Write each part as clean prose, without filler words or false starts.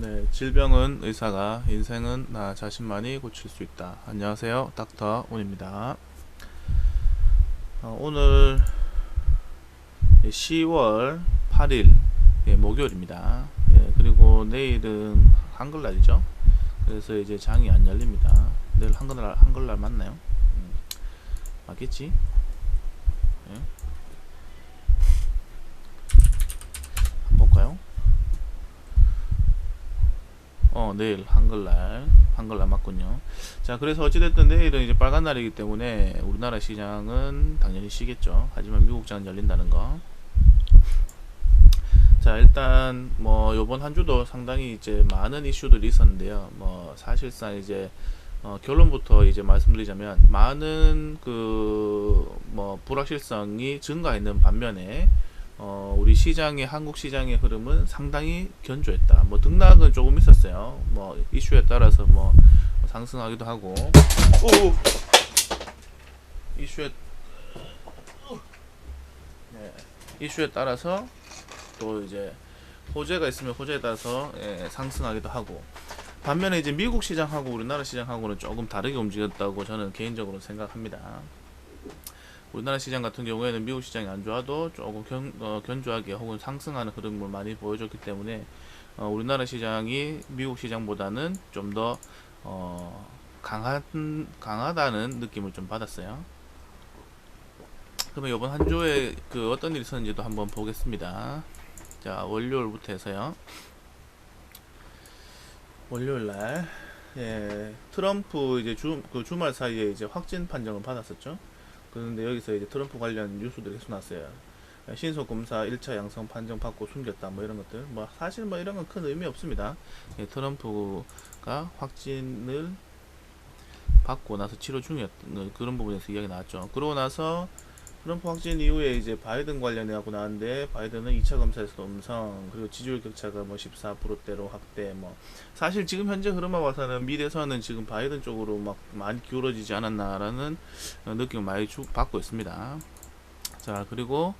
네, 질병은 의사가, 인생은 나 자신만이 고칠 수 있다. 안녕하세요, 닥터 온입니다. 오늘 10월 8일 목요일입니다. 그리고 내일은 한글날이죠. 그래서 이제 장이 안 열립니다. 내일 한글날 맞나요? 맞겠지? 예, 한번 볼까요? 내일 한글날 맞군요. 자, 그래서 어찌됐든 내일은 이제 빨간 날이기 때문에 우리나라 시장은 당연히 쉬겠죠. 하지만 미국 장은 열린다는 거. 자, 일단 뭐 요번 한 주도 상당히 이제 많은 이슈들이 있었는데요. 뭐 사실상 이제 결론부터 이제 말씀드리자면 많은 그 뭐 불확실성이 증가했는 반면에 우리 시장의 한국 시장의 흐름은 상당히 견조했다. 뭐 등락은 조금 있었어요. 뭐 이슈에 따라서 뭐 상승하기도 하고, 오 이슈에 네, 이슈에 따라서 또 이제 호재가 있으면 호재에 따라서 상승하기도 하고, 반면에 이제 미국 시장하고 우리나라 시장하고는 조금 다르게 움직였다고 저는 개인적으로 생각합니다. 우리나라 시장 같은 경우에는 미국 시장이 안 좋아도 조금 견조하게 혹은 상승하는 흐름을 많이 보여줬기 때문에 우리나라 시장이 미국 시장보다는 좀 더 강하다는 느낌을 좀 받았어요. 그러면 이번 한 주에 그 어떤 일이 있었는지도 한번 보겠습니다. 자, 월요일부터 해서요. 월요일 날, 트럼프 이제 그 주말 사이에 이제 확진 판정을 받았었죠. 그런데 여기서 이제 트럼프 관련 뉴스들이 계속 났어요. 신속 검사 1차 양성 판정 받고 숨겼다 뭐 이런 것들. 뭐 사실 뭐 이런 건 큰 의미 없습니다. 트럼프가 확진을 받고 나서 치료 중이었던 그런 부분에서 이야기 나왔죠. 그러고 나서 트럼프 확진 이후에 이제 바이든 관련해 갖고 나왔는데, 바이든은 2차 검사에서도 음성, 그리고 지지율 격차가 뭐 14%대로 확대. 뭐 사실 지금 현재 흐름만 봐서는 미 대선은 지금 바이든 쪽으로 막 많이 기울어지지 않았나라는 느낌을 많이 받고 있습니다. 자, 그리고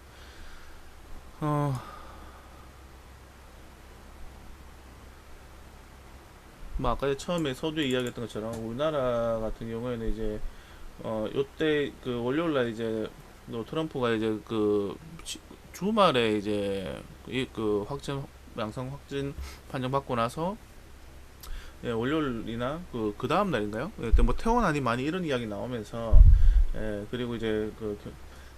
뭐 아까 처음에 서두에 이야기했던 것처럼 우리나라 같은 경우에는 이제 요때 그 월요일날 이제 또 트럼프가 이제 그 주말에 이제 그 양성 확진 판정 받고 나서 월요일이나 그 다음 날인가요? 그때 뭐 퇴원하니 많이 이런 이야기 나오면서, 그리고 이제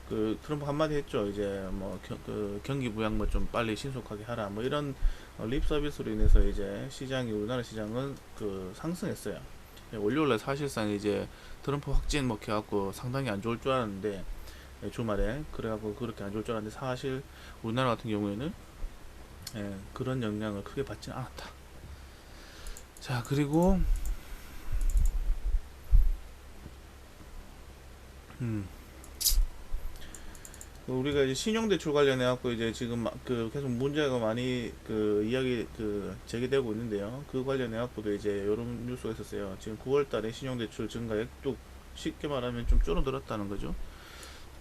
그 트럼프 한마디 했죠. 이제 뭐 그 경기 부양 뭐 좀 빨리 신속하게 하라 뭐 이런 립 서비스로 인해서 이제 우리나라 시장은 그 상승했어요. 월요일에 사실상 이제 트럼프 확진 뭐 해갖고 상당히 안 좋을 줄 알았는데, 주말에 그래갖고 그렇게 안 좋을 줄 알았는데 사실 우리나라 같은 경우에는 그런 영향을 크게 받지는 않았다. 자, 그리고 우리가 이제 신용대출 관련해 갖고 이제 지금 그 계속 문제가 많이 그 이야기 그 제기되고 있는데요. 그 관련해 갖고도 이제 이런 뉴스가 있었어요. 지금 9월달에 신용대출 증가액도 쉽게 말하면 좀 줄어들었다는 거죠.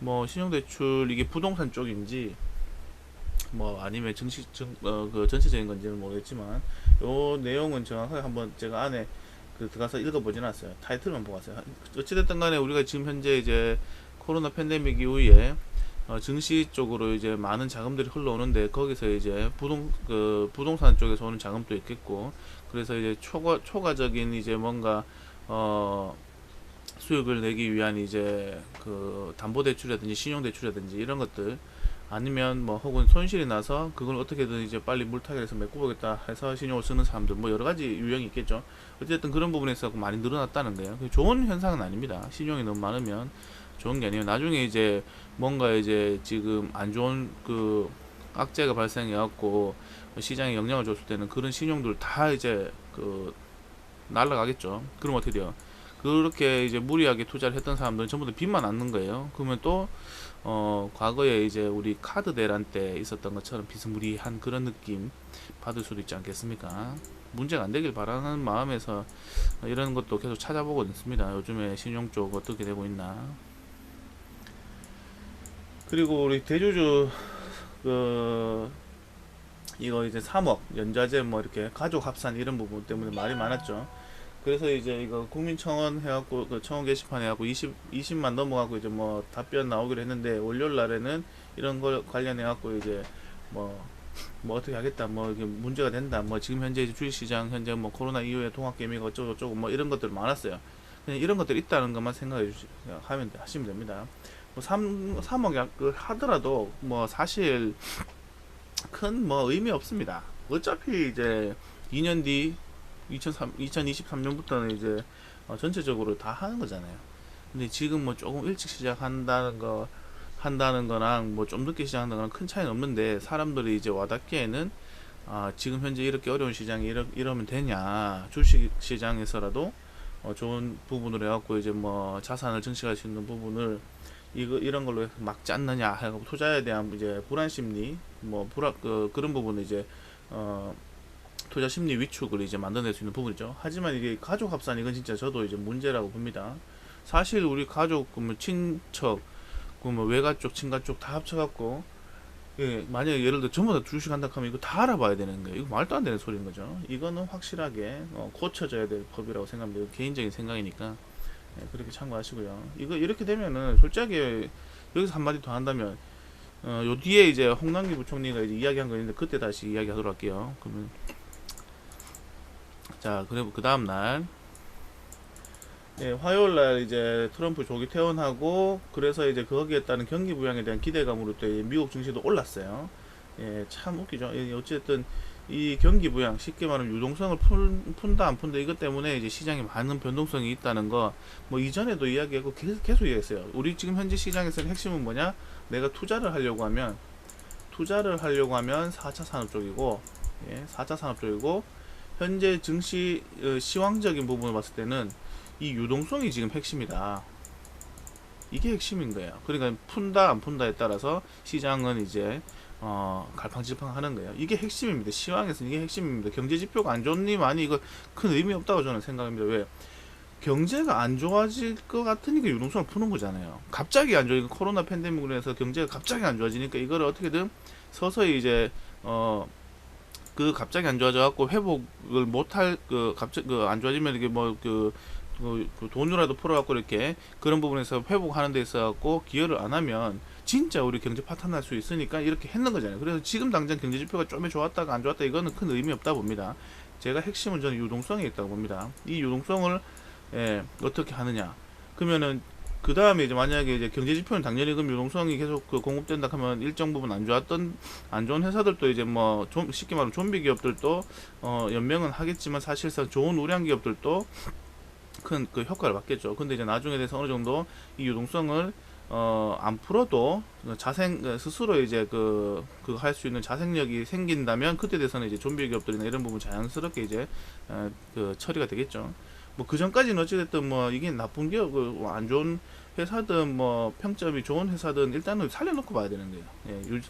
뭐 신용대출 이게 부동산 쪽인지 뭐 아니면 그 전체적인 건지는 모르겠지만, 요 내용은 정확하게 한번 제가 안에 그 들어가서 읽어보진 않았어요. 타이틀만 보고 왔어요. 어찌됐든 간에 우리가 지금 현재 이제 코로나 팬데믹 이후에 증시 쪽으로 이제 많은 자금들이 흘러오는데, 거기서 이제 부동산 쪽에서 오는 자금도 있겠고, 그래서 이제 초과적인 이제 뭔가 수익을 내기 위한 이제 그 담보대출이라든지 신용대출이라든지 이런 것들, 아니면 뭐 혹은 손실이 나서 그걸 어떻게든 이제 빨리 물타기를 해서 메꿔보겠다 해서 신용을 쓰는 사람들, 뭐 여러 가지 유형이 있겠죠. 어쨌든 그런 부분에서 많이 늘어났다는 거예요. 좋은 현상은 아닙니다. 신용이 너무 많으면 좋은 게 아니에요. 나중에 이제 뭔가 이제 지금 안 좋은 그 악재가 발생해 갖고 시장에 영향을 줬을 때는 그런 신용들 다 이제 그 날라가겠죠. 그럼 어떻게 돼요? 그렇게 이제 무리하게 투자를 했던 사람들은 전부 다 빚만 남는 거예요. 그러면 또 과거에 이제 우리 카드 대란 때 있었던 것처럼 비스무리한 그런 느낌 받을 수도 있지 않겠습니까? 문제가 안 되길 바라는 마음에서 이런 것도 계속 찾아보고 있습니다. 요즘에 신용 쪽 어떻게 되고 있나. 그리고 우리 대주주 그 이거 이제 3억 연좌제 뭐 이렇게 가족 합산 이런 부분 때문에 말이 많았죠. 그래서 이제 이거 국민청원 해갖고 그 청원 게시판 해갖고 20만 넘어가고 이제 뭐 답변 나오기로 했는데 월요일 날에는 이런 걸 관련해갖고 이제 뭐 어떻게 하겠다 뭐 이게 문제가 된다 뭐 지금 현재 이제 주식시장 현재 뭐 코로나 이후에 동학개미가 어쩌고 저쩌고 뭐 이런 것들 많았어요. 그냥 이런 것들 있다는 것만 생각해 하면 하시면 됩니다. 뭐 3억 하더라도 뭐 사실 큰 뭐 의미 없습니다. 어차피 이제 2년 뒤 2023년부터는 이제 전체적으로 다 하는 거잖아요. 근데 지금 뭐 조금 일찍 시작한다는 거 한다는 거랑 뭐 좀 늦게 시작한다는 거랑 큰 차이는 없는데 사람들이 이제 와닿기에는 지금 현재 이렇게 어려운 시장이 이러면 되냐 주식 시장에서라도 좋은 부분으로 해갖고 이제 뭐 자산을 증식할 수 있는 부분을 이런 걸로 막지 않느냐 하고 투자에 대한 이제 불안 심리 뭐 그런 부분을 이제 투자 심리 위축을 이제 만들어낼 수 있는 부분이죠. 하지만 이게 가족 합산 이건 진짜 저도 이제 문제라고 봅니다. 사실 우리 가족 그러면 친척 그러면 외가 쪽 친가 쪽 다 합쳐갖고 예, 만약에 예를 들어 전부 다 주식 한다 하면 이거 다 알아봐야 되는 거예요. 이거 말도 안 되는 소리인 거죠. 이거는 확실하게 고쳐져야 될 법이라고 생각합니다. 이거 개인적인 생각이니까 예, 그렇게 참고하시고요. 이거 이렇게 되면은 솔직하게 여기서 한마디 더 한다면 요 뒤에 이제 홍남기 부총리가 이제 이야기한 거 있는데 그때 다시 이야기하도록 할게요. 그러면 자 그리고 그 다음 날 예, 화요일 날 이제 트럼프 조기 퇴원하고 그래서 이제 거기에 따른 경기 부양에 대한 기대감으로 또 미국 증시도 올랐어요. 예, 참 웃기죠. 예, 어쨌든 이 경기 부양 쉽게 말하면 유동성을 푼다 안 푼다 이것 때문에 이제 시장에 많은 변동성이 있다는 거 뭐 이전에도 이야기하고 계속 이야기했어요. 우리 지금 현재 시장에서는 핵심은 뭐냐? 내가 투자를 하려고 하면 4차 산업 쪽이고 예, 4차 산업 쪽이고 현재 증시 시황적인 부분을 봤을 때는 이 유동성이 지금 핵심이다. 이게 핵심인 거예요. 그러니까 푼다 안 푼다에 따라서 시장은 이제 갈팡질팡 하는 거예요. 이게 핵심입니다. 시황에서는 이게 핵심입니다. 경제 지표가 안 좋니만이 이거 큰 의미 없다고 저는 생각합니다. 왜? 경제가 안 좋아질 것 같으니까 유동성을 푸는 거잖아요. 갑자기 안 좋아지니까 코로나 팬데믹으로 해서 경제가 갑자기 안 좋아지니까 이거를 어떻게든 서서히 이제 그 갑자기 안 좋아져 갖고 회복을 못할 그 갑자기 그 안 좋아지면 이게 그 돈이라도 풀어갖고 이렇게 그런 부분에서 회복하는 데 있어갖고 기여를 안 하면 진짜 우리 경제 파탄날 수 있으니까 이렇게 했는 거잖아요. 그래서 지금 당장 경제 지표가 좀 좋았다가 안 좋았다 이거는 큰 의미 없다 봅니다. 제가 핵심은 저는 유동성에 있다고 봅니다. 이 유동성을 어떻게 하느냐. 그러면은 그 다음에 이제 만약에 이제 경제 지표는 당연히 그럼 유동성이 계속 그 공급된다 하면 일정 부분 안 좋은 회사들도 이제 뭐 좀 쉽게 말하면 좀비 기업들도 연명은 하겠지만 사실상 좋은 우량 기업들도 큰 그 효과를 받겠죠. 근데 이제 나중에 대해서 어느 정도 이 유동성을 안 풀어도 스스로 이제 그 할 수 있는 자생력이 생긴다면 그때 돼서는 이제 좀비 기업들이나 이런 부분 자연스럽게 이제 그 처리가 되겠죠. 뭐 그 전까지는 어찌됐든 뭐 이게 나쁜 기업 안 좋은 회사든 뭐 평점이 좋은 회사든 일단은 살려놓고 봐야 되는 거예요. 예,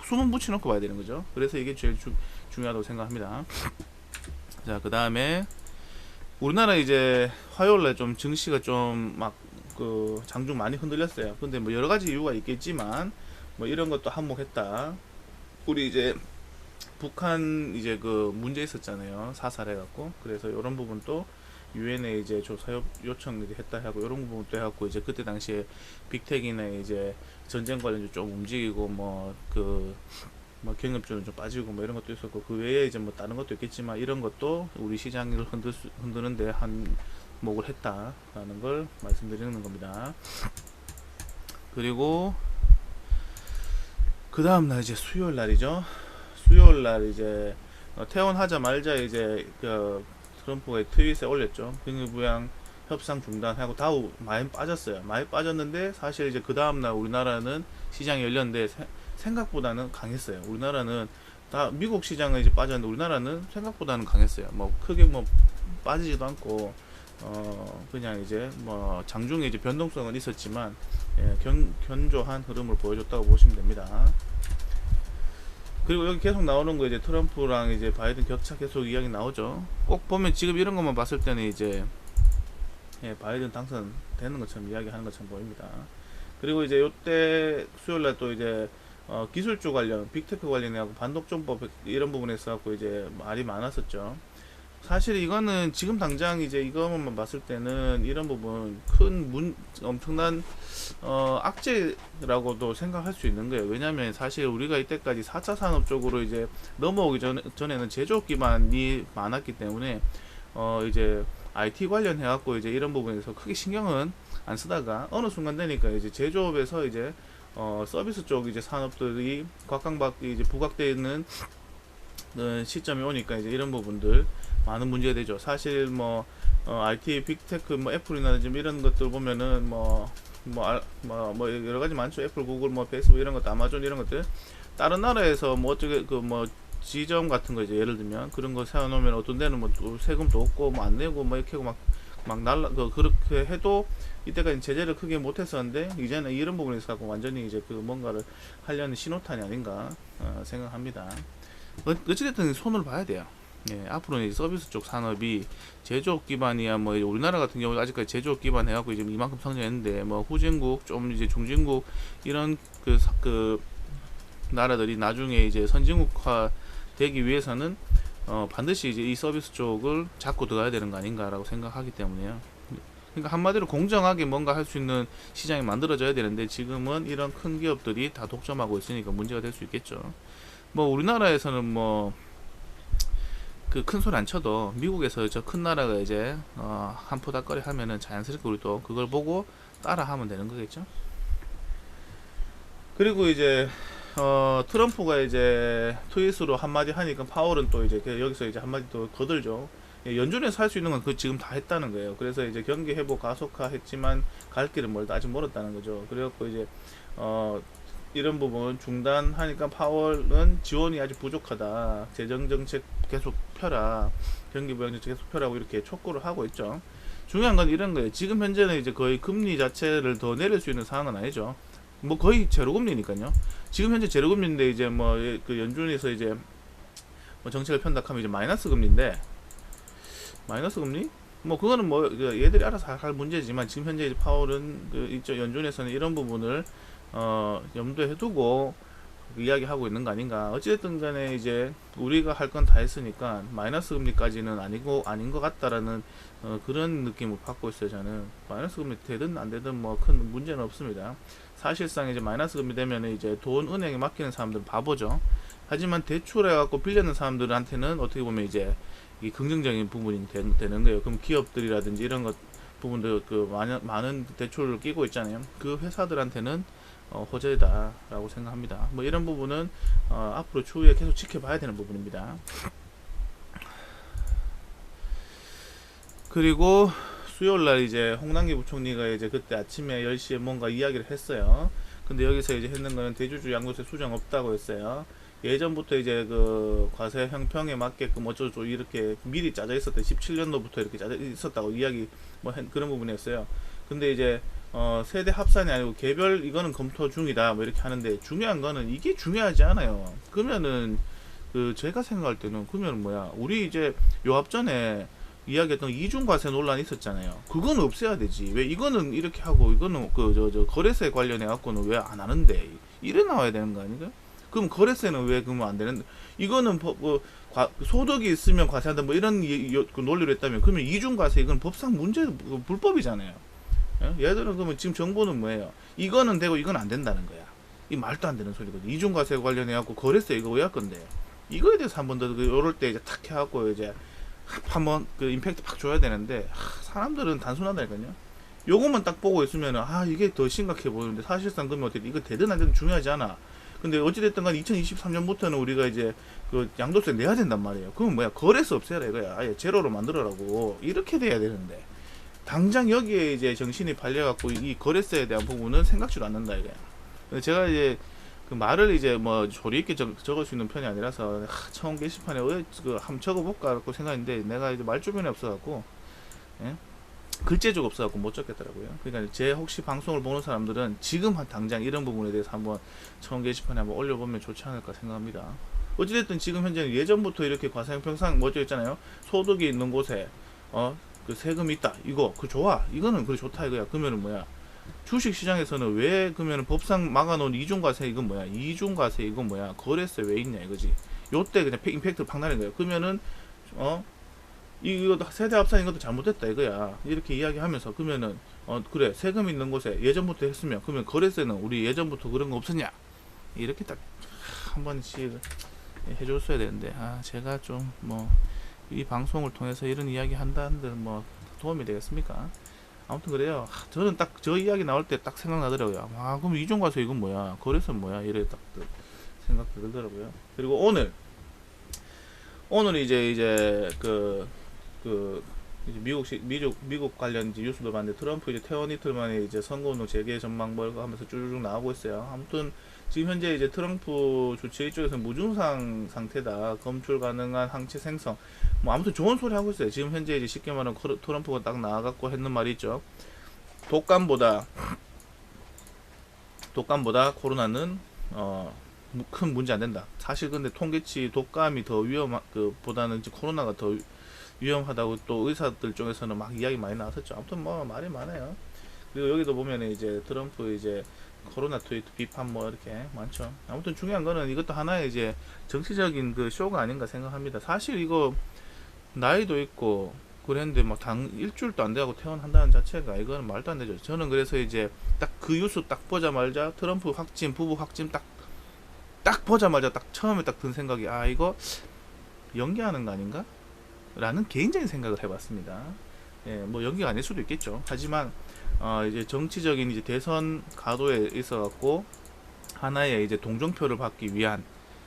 숨은 붙여놓고 봐야 되는 거죠. 그래서 이게 제일 중요하다고 생각합니다. 자, 그 다음에 우리나라 이제 화요일날 좀 증시가 좀 막 그 장중 많이 흔들렸어요. 근데 뭐 여러 가지 이유가 있겠지만 뭐 이런 것도 한몫했다. 우리 이제 북한 이제 그 문제 있었잖아요. 사살해갖고 그래서 이런 부분도 유엔에 이제 조사 요청을 했다 하고 이런 부분도 해갖고 이제 그때 당시에 빅텍이나 이제 전쟁 관련주 좀 움직이고 뭐 경협주는 좀 빠지고 뭐 이런 것도 있었고 그 외에 이제 뭐 다른 것도 있겠지만 이런 것도 우리 시장을 흔드는데 한몫을 했다라는 걸 말씀드리는 겁니다. 그리고 그 다음 날 이제 수요일 날이죠. 수요일 날 이제 퇴원하자마자 이제 그 트럼프가 트윗에 올렸죠. 경기부양 협상 중단하고 다우 많이 빠졌어요. 많이 빠졌는데 사실 이제 그 다음 날 우리나라는 시장이 열렸는데 생각보다는 강했어요. 우리나라는 다 미국 시장은 이제 빠졌는데 우리나라는 생각보다는 강했어요. 뭐 크게 뭐 빠지지도 않고 그냥 이제 뭐 장중에 이제 변동성은 있었지만 예, 견조한 흐름을 보여줬다고 보시면 됩니다. 그리고 여기 계속 나오는 거 이제 트럼프랑 이제 바이든 격차 계속 이야기 나오죠. 꼭 보면 지금 이런 것만 봤을 때는 이제 예, 바이든 당선되는 것처럼 이야기하는 것처럼 보입니다. 그리고 이제 요때 수요일날 또 이제 기술주 관련, 빅테크 관련해갖고 반독점법 이런 부분에서 갖고 이제 말이 많았었죠. 사실 이거는 지금 당장 이제 이것만 봤을 때는 이런 부분 엄청난 악재라고도 생각할 수 있는 거예요. 왜냐면 사실 우리가 이때까지 4차 산업 쪽으로 이제 넘어오기 전에는 제조업 기반이 많았기 때문에 이제 IT 관련해 갖고 이제 이런 부분에서 크게 신경은 안 쓰다가 어느 순간 되니까 이제 제조업에서 이제 서비스 쪽 이제 산업들이 이제 부각되어 있는 시점이 오니까 이제 이런 부분들 많은 문제가 되죠. 사실 뭐 IT 빅테크 뭐 애플이나 좀 이런 것들 보면은 여러 가지 많죠. 애플, 구글, 뭐 페이스북 이런 것들, 아마존 이런 것들 다른 나라에서 뭐 어쩌게 지점 같은 거 이제 예를 들면 그런 거 세워놓으면 어떤 데는 뭐 또 세금도 없고 뭐 안 내고 뭐 이렇게 하고 막 그렇게 해도 이때까지 제재를 크게 못했었는데 이제는 이런 부분에서 갖고 완전히 이제 뭔가를 하려는 신호탄이 아닌가 생각합니다. 어찌됐든 손을 봐야 돼요. 예, 앞으로는 이제 서비스 쪽 산업이 제조업 기반이야 뭐 우리나라 같은 경우 아직까지 제조업 기반 해갖고 이제 이만큼 성장했는데 뭐 후진국 좀 이제 중진국 이런 나라들이 나중에 이제 선진국화 되기 위해서는 반드시 이제 이 서비스 쪽을 잡고 들어가야 되는 거 아닌가라고 생각하기 때문에요. 그러니까 한마디로 공정하게 뭔가 할 수 있는 시장이 만들어져야 되는데 지금은 이런 큰 기업들이 다 독점하고 있으니까 문제가 될 수 있겠죠. 뭐 우리나라에서는 뭐 그 큰 소리 안 쳐도 미국에서 저 큰 나라가 이제 한 포닥거리 하면은 자연스럽게 우리도 그걸 보고 따라 하면 되는 거겠죠. 그리고 이제 트럼프가 이제 트윗으로 한마디 하니까 파월은 또 이제 여기서 이제 한마디 또 거들죠. 연준에서 할 수 있는 건 지금 다 했다는 거예요. 그래서 이제 경기 회복 가속화했지만 갈 길은 멀다, 아직 멀었다는 거죠. 그래갖고 이제 이런 부분 중단하니까 파월은 지원이 아직 부족하다. 재정정책 계속 펴라. 경기부양정책 계속 펴라고 이렇게 촉구를 하고 있죠. 중요한 건 이런 거예요. 지금 현재는 이제 거의 금리 자체를 더 내릴 수 있는 상황은 아니죠. 뭐 거의 제로금리니까요. 지금 현재 제로금리인데 이제 그 연준에서 이제 뭐 정책을 편다하면 이제 마이너스 금리인데 마이너스 금리? 뭐 그거는 뭐 얘들이 알아서 할 문제지만 지금 현재 이제 파월은 이쪽 연준에서는 이런 부분을 염두에 두고 이야기하고 있는 거 아닌가. 어찌됐든 간에 이제 우리가 할 건 다 했으니까 마이너스 금리까지는 아닌 것 같다라는 그런 느낌을 받고 있어요. 저는 마이너스 금리 되든 안 되든 뭐 큰 문제는 없습니다. 사실상 이제 마이너스 금리 되면 이제 돈 은행에 맡기는 사람들은 바보죠. 하지만 대출해갖고 빌려는 사람들한테는 어떻게 보면 이제 이 긍정적인 부분이 되는 거예요. 그럼 기업들이라든지 이런 것 부분들 많은 대출을 끼고 있잖아요. 그 회사들한테는 호재다라고 생각합니다. 뭐 이런 부분은 앞으로 추후에 계속 지켜봐야 되는 부분입니다. 그리고 수요일날 이제 홍남기 부총리가 이제 그때 아침에 10시에 뭔가 이야기를 했어요. 근데 여기서 이제 했는 거는 대주주 양도세 수정 없다고 했어요. 예전부터 이제 그 과세 형평에 맞게끔 어쩌고 이렇게 미리 짜져 있었대. 17년도부터 이렇게 짜져 있었다고 이야기 그런 부분이었어요. 근데 이제 세대 합산이 아니고 개별 이거는 검토 중이다 뭐 이렇게 하는데 중요한 거는 이게 중요하지 않아요. 그러면은 제가 생각할 때는 그러면 우리 이제 요 앞전에 이야기했던 이중과세 논란이 있었잖아요. 그건 없애야 되지. 왜 이거는 이렇게 하고 이거는 거래세 관련해 갖고는 왜 안 하는데 이래 나와야 되는 거 아닌가? 그럼 거래세는 왜 그러면 안 되는데 이거는 소득이 있으면 과세한다 뭐 이런 논리로 했다면 그러면 이중과세 이건 법상 불법이잖아요. 얘들은 그러면 지금 정보는 뭐예요? 이거는 되고 이건 안 된다는 거야. 이 말도 안 되는 소리거든. 이중과세 관련해 갖고 거래세 이거 왜 할 건데? 이거에 대해서 한 번 더 이럴 때 이제 탁 해갖고 이제 한번 임팩트 팍 줘야 되는데 사람들은 단순하다니까요. 요것만 딱 보고 있으면은 이게 더 심각해 보이는데 사실상 그러면 어떻게 이거 되든 안 되든 중요하지 않아. 근데 어찌됐든 간 2023년부터는 우리가 이제 양도세 내야 된단 말이에요. 그러면 거래세 없애라 이거야. 아예 제로로 만들어라고. 이렇게 돼야 되는데 당장 여기에 이제 정신이 팔려갖고 이 거래세에 대한 부분은 생각지도 않는다 이거야. 근데 제가 이제 그 말을 이제 조리 있게 적을 수 있는 편이 아니라서 처음 게시판에 한번 적어볼까 생각했는데 내가 이제 말주변이 없어갖고 글재주가 없어갖고 못 적겠더라고요. 그러니까 제 혹시 방송을 보는 사람들은 지금 당장 이런 부분에 대해서 한번 처음 게시판에 한번 올려보면 좋지 않을까 생각합니다. 어찌됐든 지금 현재는 예전부터 이렇게 과세형평상 있잖아요. 소득이 있는 곳에 그 세금이 있다. 이거 좋아. 이거는 좋다 이거야. 그러면은 주식 시장에서는 왜 그러면 법상 막아놓은 이중과세 이건 뭐야? 이중과세 이건 뭐야? 거래세 왜 있냐 이거지. 요때 그냥 임팩트 팍 나는 거야. 그러면은 어 이거 세대 합산 이것도 잘못됐다 이거야. 이렇게 이야기하면서 그러면은 그래 세금 있는 곳에 예전부터 했으면 그러면 거래세는 우리 예전부터 그런 거 없었냐? 이렇게 딱 한 번씩 해줬어야 되는데 제가 좀 뭐 이 방송을 통해서 이런 이야기 한다는데 뭐 도움이 되겠습니까? 아무튼 그래요. 저는 딱 저 이야기 나올 때 딱 생각나더라고요. 그럼 이중과세 이건 뭐야? 거래세 뭐야? 이래 딱 생각 들더라고요. 그리고 오늘 이제 이제 미국 관련 이제 뉴스도 봤는데 트럼프 이제 퇴원 이틀 만에 이제 선거운동 재개 전망 뭐 하면서 쭉쭉 나오고 있어요. 아무튼 지금 현재 이제 트럼프 주최 쪽에서 무증상 상태다. 검출 가능한 항체 생성. 뭐 아무튼 좋은 소리 하고 있어요. 지금 현재 이제 쉽게 말하면 트럼프가 딱 나와갖고 했는 말이 있죠. 독감보다 코로나는 큰 문제 안 된다. 사실 근데 통계치 독감이 더 보다는 코로나가 더 위험하다고 또 의사들 쪽에서는 막 이야기 많이 나왔었죠. 아무튼 뭐 말이 많아요. 그리고 여기도 보면 이제 트럼프 이제 코로나 트위트 비판 뭐 이렇게 많죠. 아무튼 중요한 거는 이것도 하나의 이제 정치적인 그 쇼가 아닌가 생각합니다. 사실 이거 나이도 있고 그랬는데 막 일주일도 안 돼가고 퇴원한다는 자체가 이거는 말도 안 되죠. 저는 그래서 이제 딱 그 뉴스 딱 보자마자 트럼프 확진 부부 확진 딱 보자마자 딱 처음에 딱 든 생각이 이거 연기하는 거 아닌가? 라는 개인적인 생각을 해봤습니다. 예, 뭐 연기가 아닐 수도 있겠죠. 하지만 이제 정치적인 이제 대선 가도에 있어갖고 하나의 이제 동정표를 받기 위한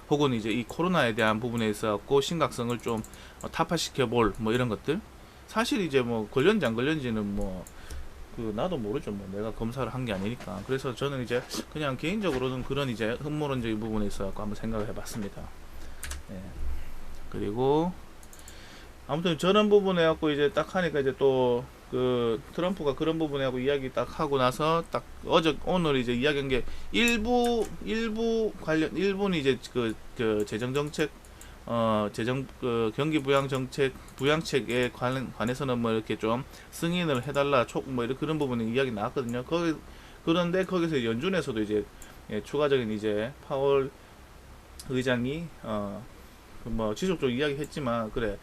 혹은 이제 이 코로나에 대한 부분에 있어갖고 심각성을 좀 타파시켜 볼 뭐 이런 것들. 사실 이제 뭐 걸렸는지 안 걸렸는지는 뭐 나도 모르죠. 뭐 내가 검사를 한 게 아니니까. 그래서 저는 이제 그냥 개인적으로는 그런 이제 음모론적인 부분에 있어갖고 한번 생각을 해봤습니다. 예. 그리고 아무튼 저런 부분에 갖고 이제 딱 하니까 이제 또 그 트럼프가 그런 부분에 갖고 이야기 딱 하고 나서 딱 오늘 이제 이야기한 게 일부 관련 일본이 이제 그 재정 정책 재정 경기 부양 정책 부양책에 관해서는 뭐 이렇게 좀 승인을 해달라 뭐 이런 그런 부분에 이야기 나왔거든요. 그런데 거기서 연준에서도 이제 추가적인 이제 파월 의장이 뭐 지속적으로 이야기했지만 그래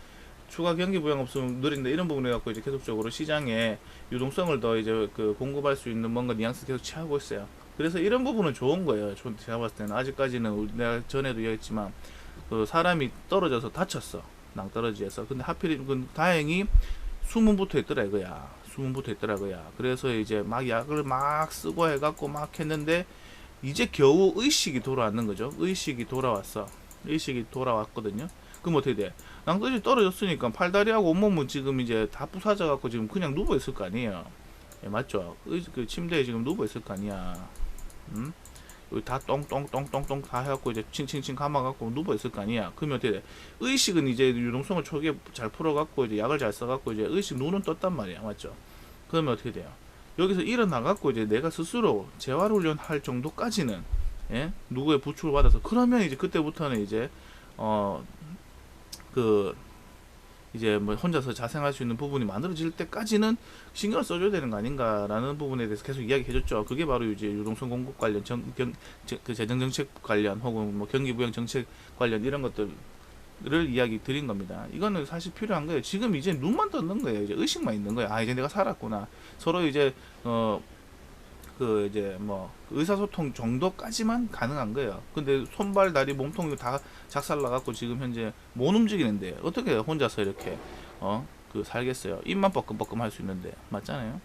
추가 경기 부양 없으면 느린다 이런 부분에 갖고 이제 계속적으로 시장에 유동성을 더 이제 공급할 수 있는 뭔가 뉘앙스 계속 취하고 있어요. 그래서 이런 부분은 좋은 거예요. 제가 봤을 때는 아직까지는 내가 전에도 얘기했지만 그 사람이 떨어져서 다쳤어 낭떠러지에서. 근데 하필 다행히 숨은 붙어 있더라 이거야. 숨은 붙어 있더라 이거야. 그래서 이제 막 약을 막 쓰고 해갖고 막 했는데 이제 겨우 의식이 돌아왔는 거죠. 의식이 돌아왔거든요. 그럼 어떻게 돼? 낭떠러지 떨어졌으니까 팔다리하고 온몸은 지금 이제 다 부사져 갖고 지금 그냥 누워 있을 거 아니에요. 예, 맞죠? 그 침대에 지금 누워 있을 거 아니야. 여기 다 똥똥똥똥똥 다 해갖고 이제 칭칭칭 감아갖고 누워 있을 거 아니야. 그러면 어떻게 돼? 의식은 이제 유동성을 초기에 잘 풀어갖고 이제 약을 잘 써갖고 이제 의식 눈은 떴단 말이야, 맞죠? 그러면 어떻게 돼요? 여기서 일어나갖고 이제 내가 스스로 재활훈련 할 정도까지는 누구의 부축을 받아서 그러면 이제 그때부터는 이제 이제 뭐 혼자서 자생할 수 있는 부분이 만들어질 때까지는 신경을 써줘야 되는 거 아닌가라는 부분에 대해서 계속 이야기해줬죠. 그게 바로 이제 유동성 공급 관련 그 재정 정책 관련 혹은 뭐 경기 부양 정책 관련 이런 것들을 이야기 드린 겁니다. 이거는 사실 필요한 거예요. 지금 이제 눈만 떴는 거예요. 이제 의식만 있는 거예요. 이제 내가 살았구나. 서로 이제 이제 뭐 의사소통 정도까지만 가능한 거예요. 근데 손발 다리 몸통이 다 작살나갖고 지금 현재 못 움직이는데 어떻게 혼자서 이렇게 살겠어요. 입만 뻐끔뻐끔 할 수 있는데 맞잖아요.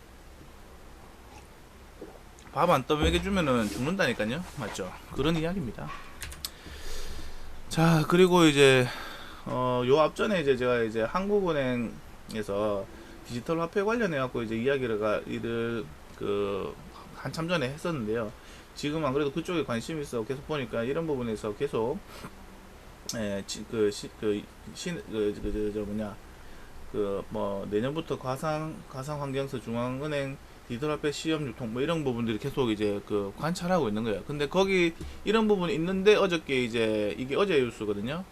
밥 안 떠먹여주면은 죽는다니까요. 맞죠? 그런 이야기입니다. 자, 그리고 이제 요 앞전에 이제 제가 이제 한국은행에서 디지털 화폐 관련해 갖고 이제 이야기를 한참 전에 했었는데요. 지금 안 그래도 그쪽에 관심이 있어 계속 보니까 이런 부분에서 계속 내년부터 가상환경서 중앙은행 디지털화폐 시험 유통 뭐 이런 부분들이 계속 이제 관찰하고 있는 거예요. 근데 거기 이런 부분이 있는데 어저께 이제 이게 어제 뉴스거든요.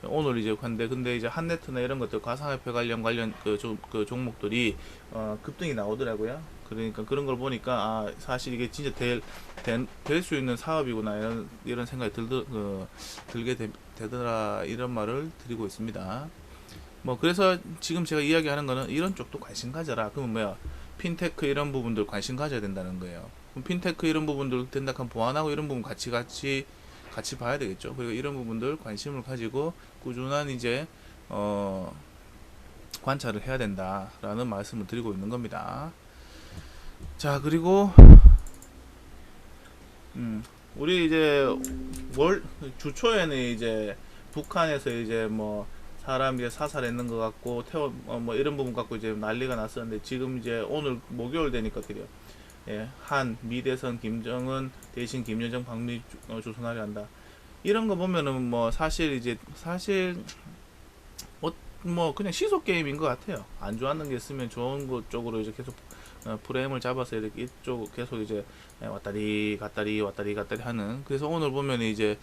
오늘 이제 근데 이제 한네트나 이런 것들 가상화폐 관련 종목들이 급등이 나오더라고요. 그러니까 그런 걸 보니까 아 사실 이게 진짜 될 수 있는 사업이구나 이런 생각이 들게 되더라 이런 말을 드리고 있습니다. 뭐 그래서 지금 제가 이야기하는 거는 이런 쪽도 관심 가져라. 그러면 뭐야? 핀테크 이런 부분들 관심 가져야 된다는 거예요. 그럼 핀테크 이런 부분들 된다 하면 보안하고 이런 부분 같이 봐야 되겠죠. 그리고 이런 부분들 관심을 가지고 꾸준한 이제 관찰을 해야 된다라는 말씀을 드리고 있는 겁니다. 자, 그리고 우리 이제 주초에는 이제 북한에서 이제 뭐 사람 이제 사살했는 것 같고 뭐 이런 부분 갖고 이제 난리가 났었는데 지금 이제 오늘 목요일 되니까 그래요. 예, 한 미대선 김정은 대신 김여정 방미 조선하려 한다. 이런 거 보면은 뭐 사실 뭐 그냥 시속 게임인 것 같아요. 안 좋아하는 게 있으면 좋은 것 쪽으로 이제 계속 프레임을 잡아서 이렇게 이쪽 계속 이제 왔다리 갔다리 하는. 그래서 오늘 보면 이제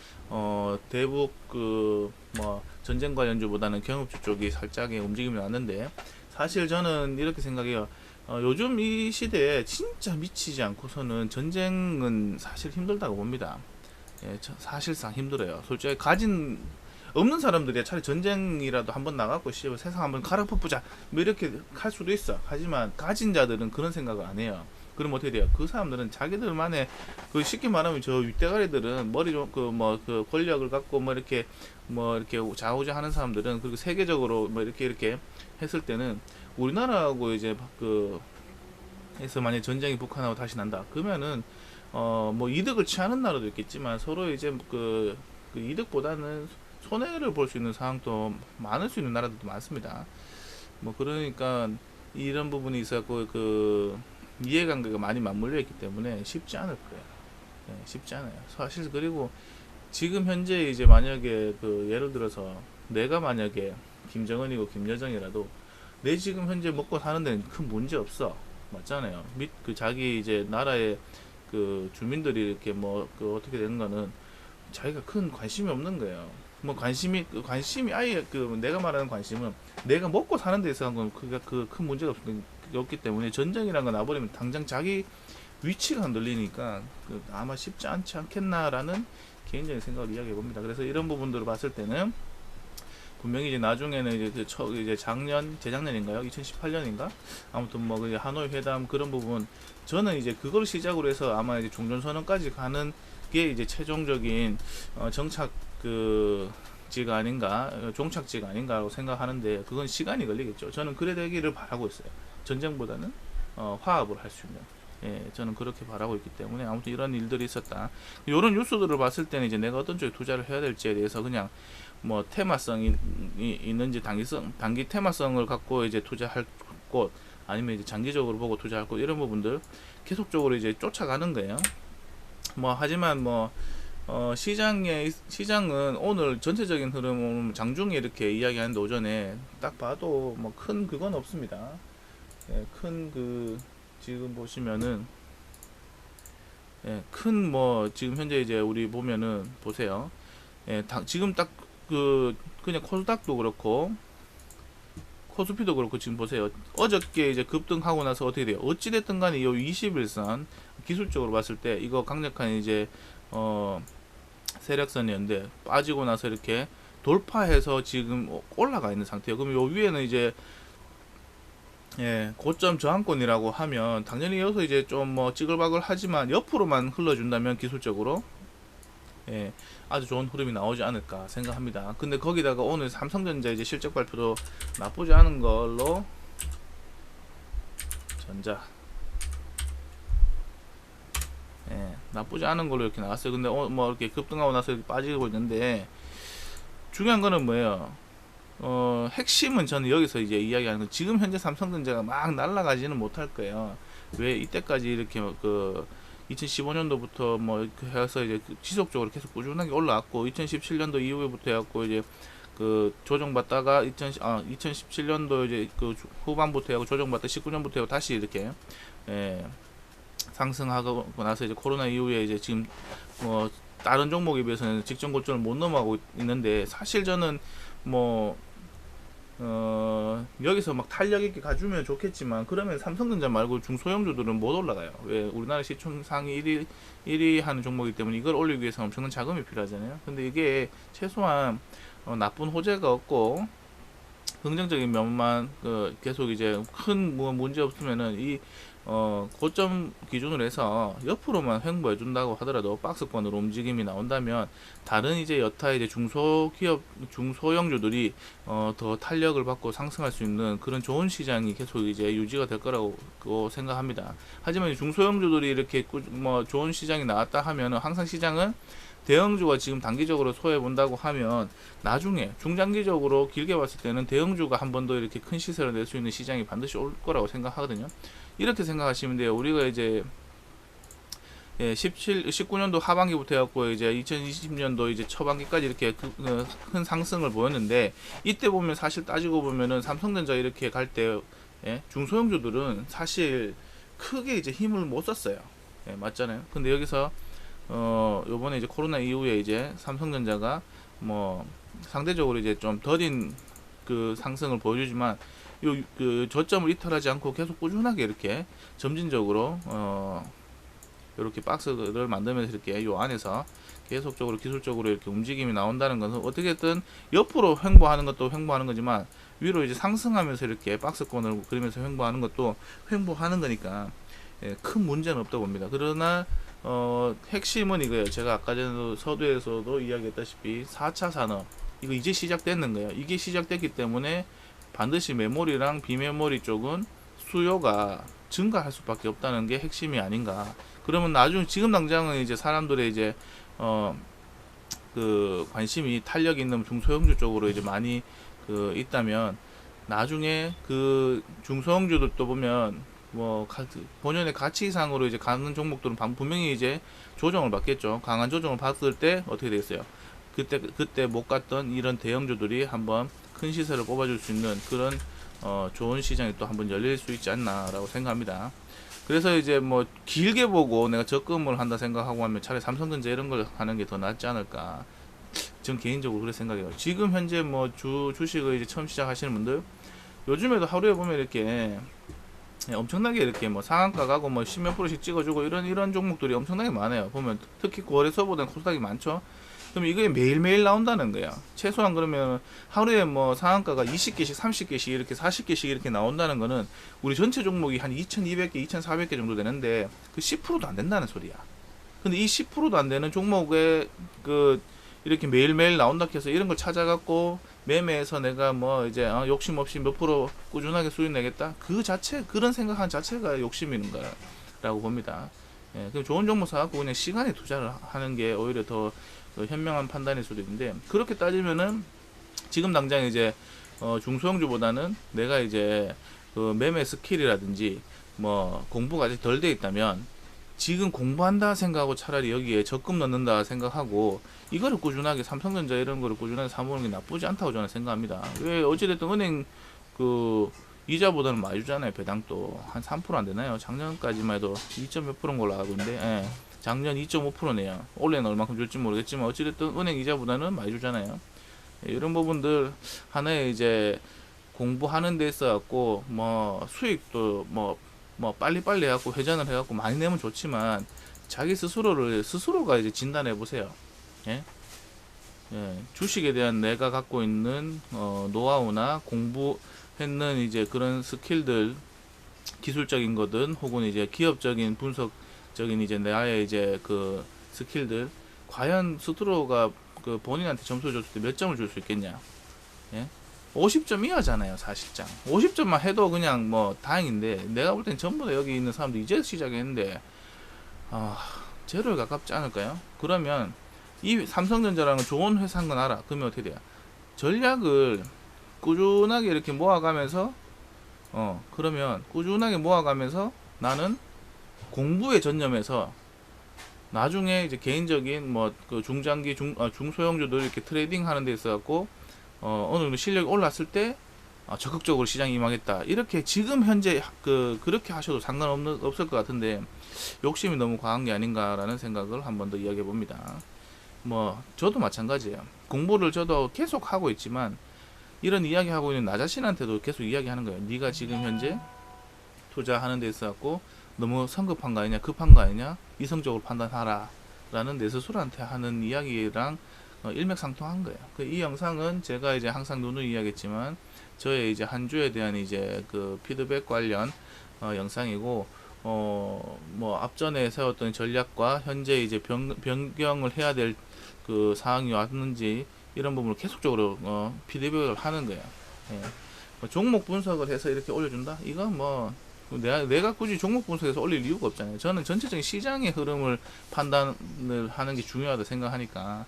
대북 그 뭐 전쟁 관련주보다는 경협주 쪽이 살짝 움직임이 왔는데 사실 저는 이렇게 생각해요. 요즘 이 시대에 진짜 미치지 않고서는 전쟁은 사실 힘들다고 봅니다. 예, 사실상 힘들어요. 솔직히 없는 사람들이 차라리 전쟁이라도 한번 나가고 세상 한번 갈아엎자 뭐 이렇게 할 수도 있어. 하지만 가진 자들은 그런 생각을 안 해요. 그럼 어떻게 돼요? 그 사람들은 자기들만의 쉽게 말하면 저 윗대가리들은 머리 그 권력을 갖고 뭐 이렇게 좌우지하는 사람들은 그리고 세계적으로 뭐 이렇게 했을 때는 우리나라하고 이제 해서 만약 전쟁이 북한하고 다시 난다 그러면은 뭐 이득을 취하는 나라도 있겠지만 서로 이제 그 이득보다는 손해를 볼 수 있는 상황도 많을 수 있는 나라들도 많습니다. 뭐 그러니까 이런 부분이 있었고 이해관계가 많이 맞물려 있기 때문에 쉽지 않을 거예요. 네, 쉽지 않아요. 사실 그리고 지금 현재 이제 만약에 예를 들어서 내가 만약에 김정은이고 김여정이라도 내 지금 현재 먹고 사는 데는 큰 문제 없어. 맞잖아요. 자기 이제 나라의 주민들이 이렇게 어떻게 되는 거는 자기가 큰 관심이 없는 거예요. 뭐 관심이 아예 내가 말하는 관심은 내가 먹고 사는 데 있어서 건 큰 문제가 없기 때문에 전쟁이란 거 나버리면 당장 자기 위치가 흔들리니까 아마 쉽지 않지 않겠나라는 개인적인 생각을 이야기해 봅니다. 그래서 이런 부분들을 봤을 때는 분명히 이제 나중에는 이제 재작년인가요? 2018년인가? 아무튼 하노이 회담 그런 부분 저는 이제 그걸 시작으로 해서 아마 이제 종전선언까지 가는 게 이제 최종적인 종착지가 아닌가라고 생각하는데 그건 시간이 걸리겠죠. 저는 그래 되기를 바라고 있어요. 전쟁보다는 화합을 할 수 있는. 예, 저는 그렇게 바라고 있기 때문에 아무튼 이런 일들이 있었다. 이런 뉴스들을 봤을 때는 이제 내가 어떤 쪽에 투자를 해야 될지에 대해서 그냥 뭐 테마성이 있는지 단기 테마성을 갖고 이제 투자할 곳 아니면 이제 장기적으로 보고 투자할 곳 이런 부분들 계속적으로 이제 쫓아가는 거예요. 하지만 시장은 오늘 전체적인 흐름은 장중에 이렇게 이야기하는데 오전에 딱 봐도 큰 그건 없습니다. 예, 지금 보시면은 지금 현재 이제 우리 보면은 보세요. 예, 지금 딱 그냥 코스닥도 그렇고 코스피도 그렇고 지금 보세요. 어저께 이제 급등하고 나서 어떻게 돼요? 어찌됐든 간에 이 21선 기술적으로 봤을 때 이거 강력한 이제 세력선이었는데 빠지고 나서 이렇게 돌파해서 지금 올라가 있는 상태예요. 그럼 요 위에는 이제 고점 저항권이라고 하면 당연히 여기서 이제 좀 찌글바글 하지만 옆으로만 흘러준다면 기술적으로 아주 좋은 흐름이 나오지 않을까 생각합니다. 근데 거기다가 오늘 삼성전자 이제 실적 발표도 나쁘지 않은 걸로 나쁘지 않은 걸로 이렇게 나왔어요. 근데 이렇게 급등하고 나서 이렇게 빠지고 있는데 중요한 거는 뭐예요? 핵심은 저는 여기서 이제 이야기하는 건 지금 현재 삼성전자가 막 날아가지는 못할 거예요. 왜 이때까지 이렇게 2015년도부터 해서 이제 지속적으로 계속 꾸준하게 올라왔고 2017년도 이후부터 해갖고 이제 조정받다가 2017년도 이제 후반부터 해갖고 조정받다 19년부터 해갖고 다시 이렇게 상승하고 나서 이제 코로나 이후에 이제 지금 다른 종목에 비해서는 직전 고점을 못 넘어가고 있는데 사실 저는 여기서 막 탄력 있게 가주면 좋겠지만 그러면 삼성전자 말고 중소형주들은 못 올라가요. 왜? 우리나라 시총 상위 1위 하는 종목이기 때문에 이걸 올리기 위해서 엄청난 자금이 필요하잖아요. 근데 이게 최소한 나쁜 호재가 없고 긍정적인 면만 계속 이제 큰 뭐 문제 없으면은 이 고점 기준으로 해서 옆으로만 횡보해 준다고 하더라도 박스권으로 움직임이 나온다면 다른 이제 여타 이제 중소기업 중소형주들이 더 탄력을 받고 상승할 수 있는 그런 좋은 시장이 계속 이제 유지가 될 거라고 생각합니다. 하지만 중소형주들이 이렇게 뭐 좋은 시장이 나왔다 하면은 항상 시장은 대형주가 지금 단기적으로 소외 본다고 하면 나중에 중장기적으로 길게 봤을 때는 대형주가 한 번 더 이렇게 큰 시세를 낼 수 있는 시장이 반드시 올 거라고 생각하거든요. 이렇게 생각하시면 돼요. 우리가 이제 19년도 하반기부터 해갖고 이제 2020년도 이제 초반기까지 이렇게 큰 상승을 보였는데 이때 보면 사실 따지고 보면은 삼성전자 이렇게 갈 때 중소형주들은 사실 크게 이제 힘을 못 썼어요. 맞잖아요. 근데 여기서 요번에 이제 코로나 이후에 이제 삼성전자가 뭐 상대적으로 이제 좀 더딘 그 상승을 보여주지만 그 저점을 이탈하지 않고 계속 꾸준하게 이렇게 점진적으로 이렇게 박스를 만들면서 이렇게 요 안에서 계속적으로 기술적으로 이렇게 움직임이 나온다는 것은 어떻게든 옆으로 횡보하는 것도 횡보하는 거지만 위로 이제 상승하면서 이렇게 박스권을 그리면서 횡보하는 것도 횡보하는 거니까 큰 문제는 없다고 봅니다. 그러나 핵심은 이거예요. 제가 아까 전에 서두에서도 이야기했다시피 4차 산업 이거 이제 시작됐는 거예요. 이게 시작됐기 때문에 반드시 메모리랑 비메모리 쪽은 수요가 증가할 수밖에 없다는 게 핵심이 아닌가. 그러면 나중에 지금 당장은 이제 사람들의 이제 그 관심이 탄력 있는 중소형주 쪽으로 이제 많이 있다면 나중에 그 중소형주들도 보면 뭐 본연의 가치 이상으로 이제 가는 종목들은 분명히 이제 조정을 받겠죠. 강한 조정을 받을 때 어떻게 되겠어요? 그때 못 갔던 이런 대형주들이 한번 큰 시세를 뽑아줄 수 있는 그런 좋은 시장이 또 한번 열릴 수 있지 않나라고 생각합니다. 그래서 이제 뭐 길게 보고 내가 적금을 한다 생각하고 하면 차라리 삼성전자 이런 걸 하는 게 더 낫지 않을까. 전 개인적으로 그렇게 생각해요. 지금 현재 뭐 주식을 이제 처음 시작하시는 분들 요즘에도 하루에 보면 이렇게 엄청나게 이렇게 뭐 상한가 가고 뭐 10몇 프로씩 찍어주고 이런 종목들이 엄청나게 많아요. 보면 특히 거래소보다는 코스닥이 많죠. 그럼 이게 매일매일 나온다는 거야. 최소한 그러면 하루에 뭐 상한가가 20개씩, 30개씩, 이렇게 40개씩 이렇게 나온다는 거는 우리 전체 종목이 한 2200개, 2400개 정도 되는데 그 10%도 안 된다는 소리야. 근데 이 10%도 안 되는 종목에 이렇게 매일매일 나온다 해서 이런 걸 찾아갖고 매매해서 내가 뭐 이제 욕심 없이 몇 프로 꾸준하게 수익 내겠다. 그런 생각하는 자체가 욕심인 거라고 봅니다. 그럼 좋은 종목 사갖고 그냥 시간에 투자를 하는 게 오히려 더 현명한 판단일 수도 있는데 그렇게 따지면은 지금 당장 이제 중소형주보다는 내가 이제 매매 스킬이라든지 뭐 공부가 아직 덜 돼 있다면 지금 공부한다 생각하고 차라리 여기에 적금 넣는다 생각하고 이거를 꾸준하게 삼성전자 이런 거를 꾸준하게 사모으는 게 나쁘지 않다고 저는 생각합니다. 왜 어찌됐든 은행 이자보다는 많이 주잖아요. 배당도 한 3% 안 되나요? 작년까지만 해도 2점 몇 프로인 걸로 알고 있는데 작년 2.5%네요. 올해는 얼마큼 줄지 모르겠지만 어찌됐든 은행 이자보다는 많이 주잖아요. 이런 부분들 하나의 이제 공부하는 데 있어갖고 뭐 수익도 뭐 빨리빨리 해갖고 회전을 해갖고 많이 내면 좋지만 자기 스스로가 이제 진단해 보세요. 예? 주식에 대한 내가 갖고 있는 노하우나 공부했는 이제 그런 스킬들 기술적인 거든 혹은 이제 기업적인 분석적인 이제 나의 이제 그 스킬들 과연 스스로가 본인한테 점수 줬을 때 몇 점을 줄 수 있겠냐? 예? 50점 이하잖아요, 사실상. 50점만 해도 그냥 뭐 다행인데 내가 볼 땐 전부 다 여기 있는 사람들 이제 시작했는데 제로에 가깝지 않을까요? 그러면 이 삼성전자라는 좋은 회사인 건 알아. 그러면 어떻게 돼요? 전략을 꾸준하게 이렇게 모아가면서 그러면 꾸준하게 모아가면서 나는 공부에 전념해서 나중에 이제 개인적인 뭐 중장기 중소형주들 이렇게 트레이딩 하는 데 있어갖고 어느 정도 실력이 올랐을 때 적극적으로 시장에 임하겠다. 이렇게 지금 현재 그렇게 하셔도 없을 것 같은데 욕심이 너무 과한 게 아닌가라는 생각을 한 번 더 이야기해 봅니다. 뭐 저도 마찬가지예요. 공부를 저도 계속 하고 있지만 이런 이야기 하고 있는 나 자신한테도 계속 이야기하는 거예요. 네가 지금 현재 투자하는 데 있어 갖고 너무 성급한 거 아니냐, 급한 거 아니냐, 이성적으로 판단하라 라는 내 스스로한테 하는 이야기랑 일맥상통한 거예요. 이 영상은 제가 이제 항상 누누이 이야기했지만 저의 이제 한 주에 대한 이제 그 피드백 관련 영상이고, 뭐 앞전에 세웠던 전략과 현재 이제 변경을 해야 될 그 사항이 왔는지 이런 부분을 계속적으로 피드백을 하는 거예요. 예. 뭐 종목 분석을 해서 이렇게 올려준다? 이건 뭐 내가 굳이 종목 분석해서 올릴 이유가 없잖아요. 저는 전체적인 시장의 흐름을 판단을 하는 게 중요하다 생각하니까,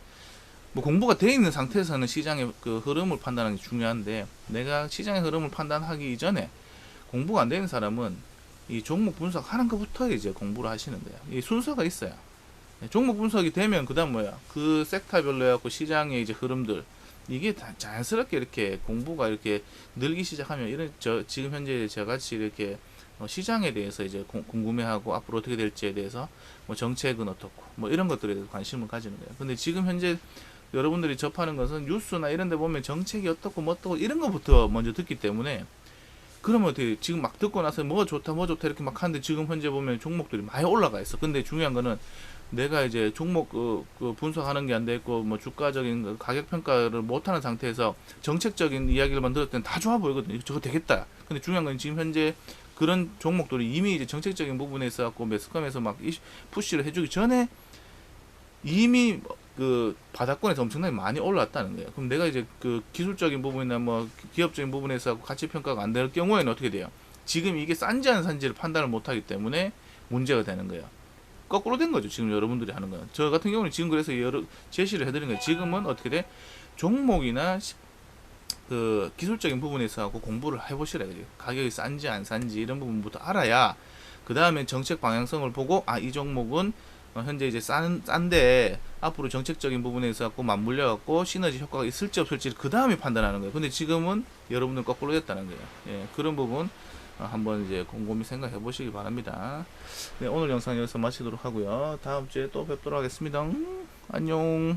뭐 공부가 돼 있는 상태에서는 시장의 그 흐름을 판단하는 게 중요한데, 내가 시장의 흐름을 판단하기 이전에 공부가 안 되는 사람은 이 종목 분석하는 것부터 이제 공부를 하시는 거예요. 이 순서가 있어요. 종목 분석이 되면 그다음 뭐야? 그 섹터별로 해갖고 시장의 이제 흐름들, 이게 다 자연스럽게 이렇게 공부가 이렇게 늘기 시작하면, 이런 지금 현재 저같이 이렇게 시장에 대해서 이제 궁금해하고 앞으로 어떻게 될지에 대해서 뭐 정책은 어떻고 뭐 이런 것들에 대해서 관심을 가지는 거예요. 근데 지금 현재 여러분들이 접하는 것은 뉴스나 이런 데 보면 정책이 어떻고 뭐 어떻고 이런 것부터 먼저 듣기 때문에, 그러면 어떻게 지금 막 듣고 나서 뭐 좋다 뭐 좋다 이렇게 막 하는데 지금 현재 보면 종목들이 많이 올라가 있어. 근데 중요한 거는 내가 이제 종목 그 분석하는 게 안 됐고 뭐 주가적인 가격 평가를 못하는 상태에서 정책적인 이야기를만 들을 때는 다 좋아 보이거든요. 저거 되겠다. 근데 중요한 건 지금 현재 그런 종목들이 이미 이제 정책적인 부분에 있어 갖고 매스컴에서 막 푸시를 해주기 전에 이미 그 바닥권에서 엄청나게 많이 올랐다는 거예요. 그럼 내가 이제 그 기술적인 부분이나 뭐 기업적인 부분에서 가치 평가가 안 될 경우에는 어떻게 돼요? 지금 이게 싼지 안 싼지를 판단을 못 하기 때문에 문제가 되는 거예요. 거꾸로 된 거죠. 지금 여러분들이 하는 거는. 저 같은 경우는 지금 그래서 여러 제시를 해드린 거예요. 지금은 어떻게 돼? 종목이나 그 기술적인 부분에서 하고 공부를 해보시라 그래요. 가격이 싼지 안 싼지 이런 부분부터 알아야 그 다음에 정책 방향성을 보고, 아, 이 종목은 현재 이제 싼데 앞으로 정책적인 부분에서 갖고 맞물려 갖고 시너지 효과가 있을지 없을지 그 다음에 판단하는 거예요. 근데 지금은 여러분들 거꾸로 됐다는 거예요. 예, 그런 부분 한번 이제 곰곰이 생각해 보시기 바랍니다. 네, 오늘 영상 여기서 마치도록 하고요. 다음 주에 또 뵙도록 하겠습니다. 안녕.